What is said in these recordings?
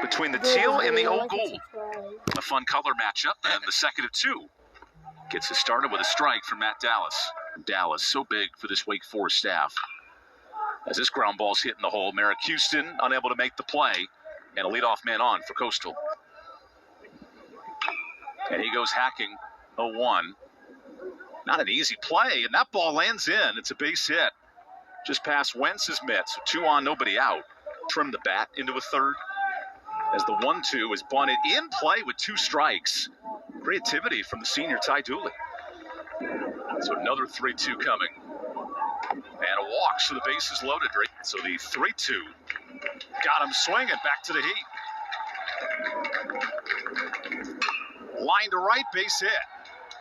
between the teal and the old gold. A fun color matchup, and the second of two gets us started with a strike from Matt Dallas. Dallas, so big for this Wake Forest staff. As this ground ball's hitting the hole, Merrick Houston unable to make the play, and a leadoff man on for Coastal. And he goes hacking 0-1. Not an easy play, and that ball lands in. It's a base hit. Just past Wentz's mitt, so 2 on, nobody out. Trim the bat into a third as the 1-2 is bunted in play with 2 strikes. Creativity from the senior Ty Dooley. So another 3-2 coming. And a walk, so the base is loaded. Right? So the 3-2 got him swinging back to the heat. Line to right, base hit.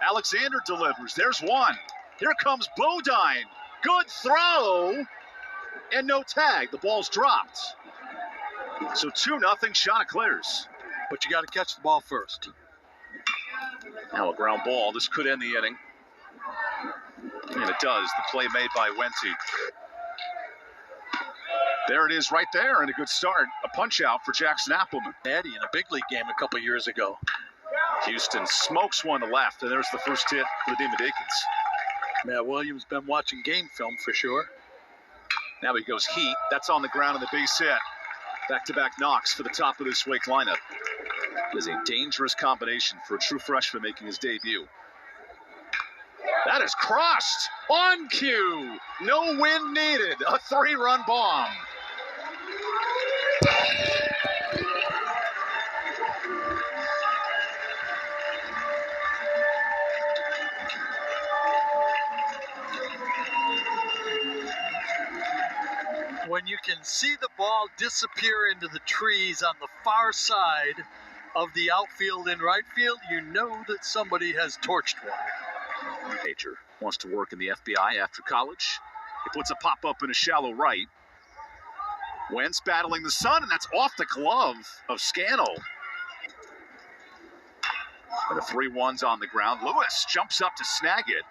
Alexander delivers. There's one. Here comes Bodine. Good throw. And no tag. The ball's dropped. So 2-0, shot clears. But you got to catch the ball first. Now a ground ball. This could end the inning. And it does. The play made by Wente. There it is right there, and a good start. A punch out for Jackson Appleman. Eddie in a big league game a couple years ago. Houston smokes one to left, and there's the first hit for the Demon Deacons. Matt Williams been watching game film for sure. Now he goes heat. That's on the ground in the base hit. Back-to-back knocks for the top of this Wake lineup. It is a dangerous combination for a true freshman making his debut. That is crushed on cue. No wind needed. A 3-run bomb. When you can see the ball disappear into the trees on the far side of the outfield and right field, you know that somebody has torched one. Major wants to work in the FBI after college. He puts a pop-up in a shallow right. Wentz battling the sun, and that's off the glove of Scannell. And the 3-1's on the ground. Lewis jumps up to snag it,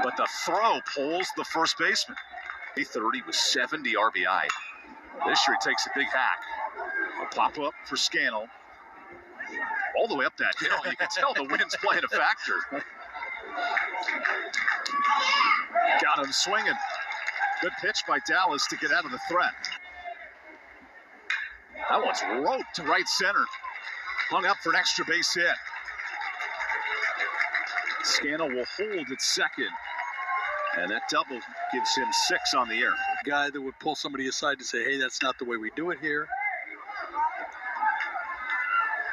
but the throw pulls the first baseman. 30 with 70 RBI. This year he takes a big hack. A pop-up for Scannell. All the way up that hill. You can tell the wind's playing a factor. Got him swinging. Good pitch by Dallas to get out of the threat. That one's roped to right center. Hung up for an extra base hit. Scannell will hold at second. And that double gives him 6 on the year. A guy that would pull somebody aside to say, hey, that's not the way we do it here.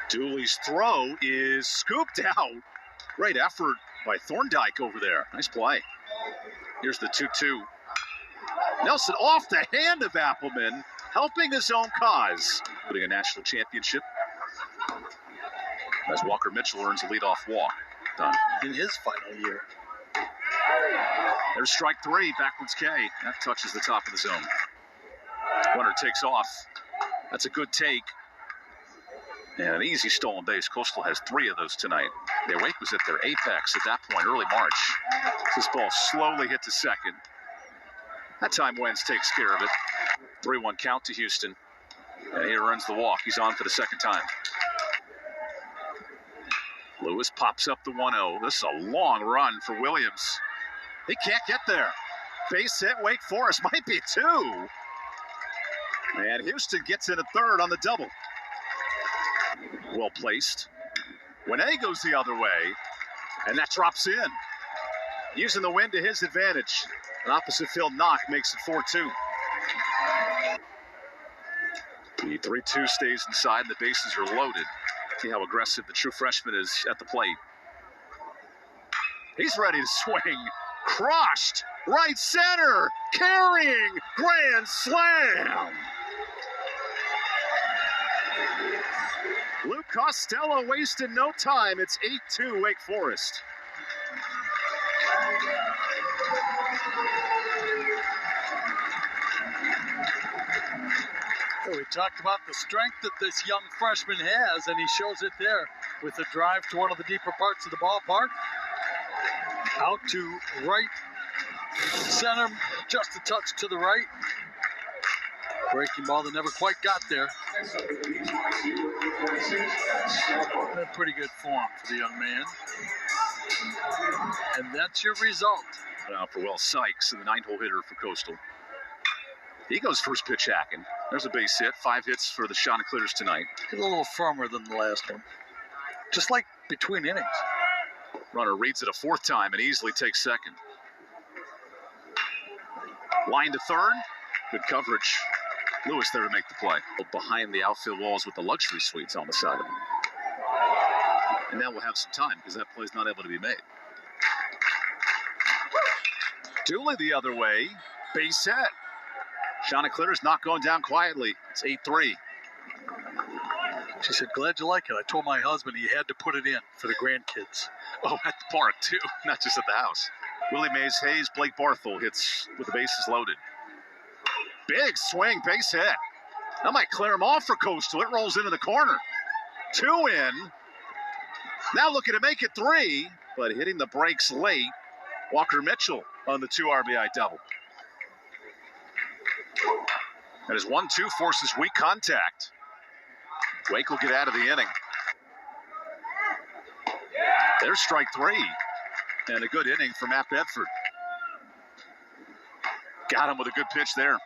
Dooley's throw is scooped out. Great effort by Thorndike over there. Nice play. Here's the 2-2. Nelson off the hand of Appleman, helping his own cause. Putting a national championship. As Walker Mitchell earns a leadoff walk. Done. In his final year. There's strike 3, backwards K. That touches the top of the zone. Runner takes off. That's a good take. And an easy stolen base. Coastal has 3 of those tonight. The Wake was at their apex at that point, early March. This ball slowly hit to second. That time Wentz takes care of it. 3-1 count to Houston. And he runs the walk. He's on for the second time. Lewis pops up the 1-0. This is a long run for Williams. He can't get there. Base hit, Wake Forest might be 2. And Houston gets in a third on the double. Well placed. Wene goes the other way, and that drops in. Using the wind to his advantage. An opposite field knock makes it 4-2. The 3-2 stays inside, and the bases are loaded. See how aggressive the true freshman is at the plate. He's ready to swing. Crushed. Right center. Carrying. Grand slam. Luke Costello wasted no time. It's 8-2 Wake Forest. Well, we talked about the strength that this young freshman has, and he shows it there with a drive to one of the deeper parts of the ballpark. Out to right center, just a touch to the right. Breaking ball that never quite got there. Pretty good form for the young man. And that's your result. Now for Will Sykes, the 9-hole hitter for Coastal. He goes first pitch hacking. There's a base hit. 5 hits for the Chanticleers tonight. A little firmer than the last one. Just like between innings. Runner reads it a 4th time and easily takes second. Line to third. Good coverage. Lewis there to make the play. Behind the outfield walls with the luxury suites on the side of him. And now we'll have some time because that play's not able to be made. Dooley the other way. Base hit. Chanticleer's not going down quietly. It's 8-3. She said, glad you like it. I told my husband he had to put it in for the grandkids. Oh, at the park, too. Not just at the house. Willie Mays Hayes, Blake Barthel hits with the bases loaded. Big swing, base hit. That might clear him off for Coastal. It rolls into the corner. 2 in. Now looking to make it 3, but hitting the brakes late. Walker Mitchell on the 2 RBI double. And his 1-2 forces weak contact. Wake will get out of the inning. There's strike 3. And a good inning for Matt Bedford. Got him with a good pitch there.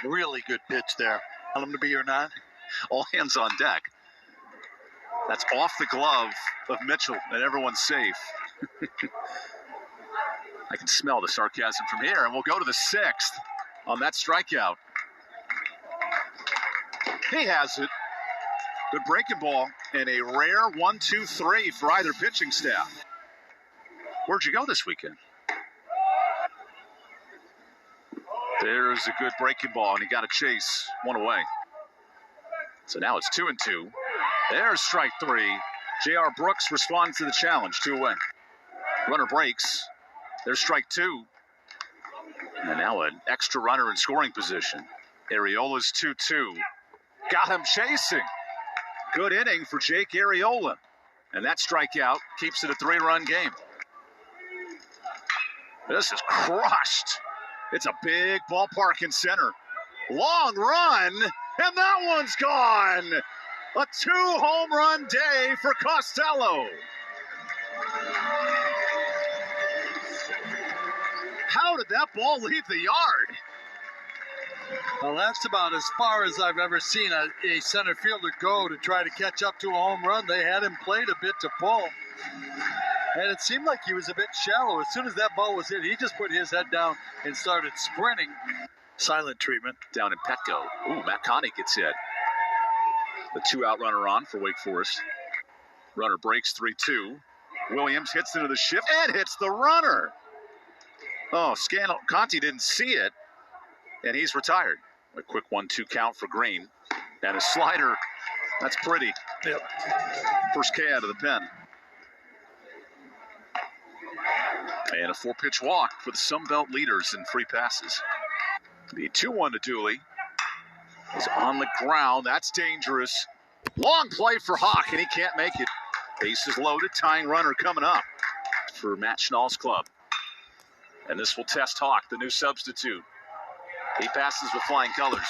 Really good pitch there. Want him to be or not? All hands on deck. That's off the glove of Mitchell, and everyone's safe. I can smell the sarcasm from here, and we'll go to the 6th on that strikeout. He has it. Good breaking ball, and a rare 1-2-3 for either pitching staff. Where'd you go this weekend? There's a good breaking ball, and he got a chase. 1 away. So now it's 2-2. There's strike 3. J.R. Brooks responds to the challenge. 2 away. Runner breaks. There's strike 2. And now an extra runner in scoring position. Arriola's 2-2. Got him chasing. Good inning for Jake Arriola. And that strikeout keeps it a 3-run game. This is crushed. It's a big ballpark in center. Long run, and that one's gone. A 2-home run day for Costello. How did that ball leave the yard? Well, that's about as far as I've ever seen a center fielder go to try to catch up to a home run. They had him played a bit to pull. And it seemed like he was a bit shallow. As soon as that ball was hit, he just put his head down and started sprinting. Silent treatment. Down in Petco. Ooh, Matt Connie gets hit. The 2-out runner on for Wake Forest. Runner breaks 3-2. Williams hits into the shift and hits the runner. Oh, Conti didn't see it, and he's retired. A quick 1-2 count for Green. And a slider. That's pretty. Yep. First K out of the pen. And a 4-pitch walk for the Sunbelt leaders in free passes. The 2-1 to Dooley. He's on the ground. That's dangerous. Long play for Hawk, and he can't make it. Bases loaded. Tying runner coming up for Matt Schnall's club. And this will test Hawk, the new substitute. He passes with flying colors.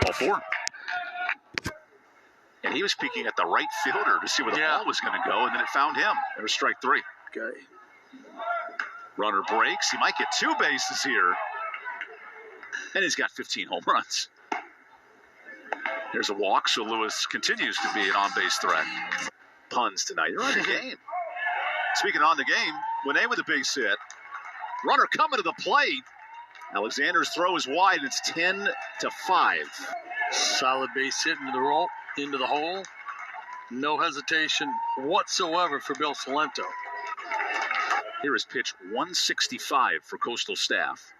Ball 4. And he was peeking at the right fielder to see where the ball was going to go, and then it found him. There's strike 3. Okay. Runner breaks. He might get 2 bases here. And he's got 15 home runs. There's a walk, so Lewis continues to be an on-base threat. Puns tonight. They're on the game. Speaking on the game, Winne with a base hit. Runner coming to the plate. Alexander's throw is wide, and it's 10-5. Solid base hit into the hole. No hesitation whatsoever for Bill Salento. Here is pitch 165 for Coastal staff.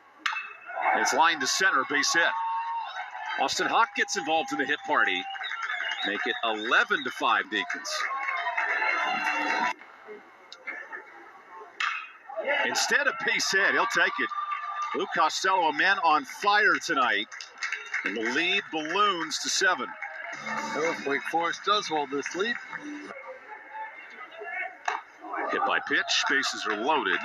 It's line to center, base hit. Austin Hawk gets involved in the hit party. Make it 11-5 Deacons. Instead of base hit, he'll take it. Luke Costello, a man on fire tonight. And the lead balloons to 7. Well, Wake Forest does hold this lead. Hit by pitch, bases are loaded.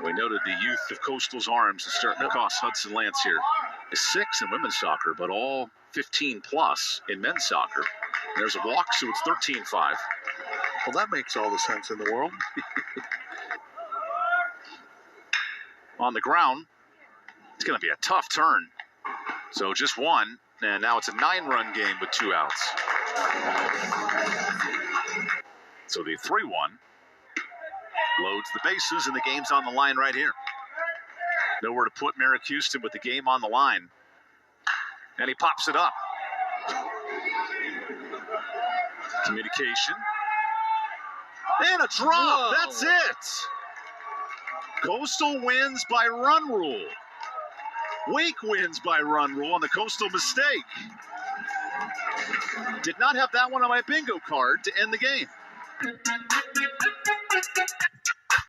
We noted the youth of Coastal's arms is starting to cost Hudson Lance here. Is 6 in women's soccer, but all 15 plus in men's soccer. There's a walk, so it's 13-5. Well, that makes all the sense in the world. On the ground, it's going to be a tough turn. So just one, and now it's a 9-run game with 2 outs. So the 3-1 loads the bases, and the game's on the line right here. Nowhere to put Merrick Houston with the game on the line. And he pops it up. Communication. And a drop. Whoa. That's it. Coastal wins by run rule. Wake wins by run rule on the Coastal mistake. Did not have that one on my bingo card to end the game.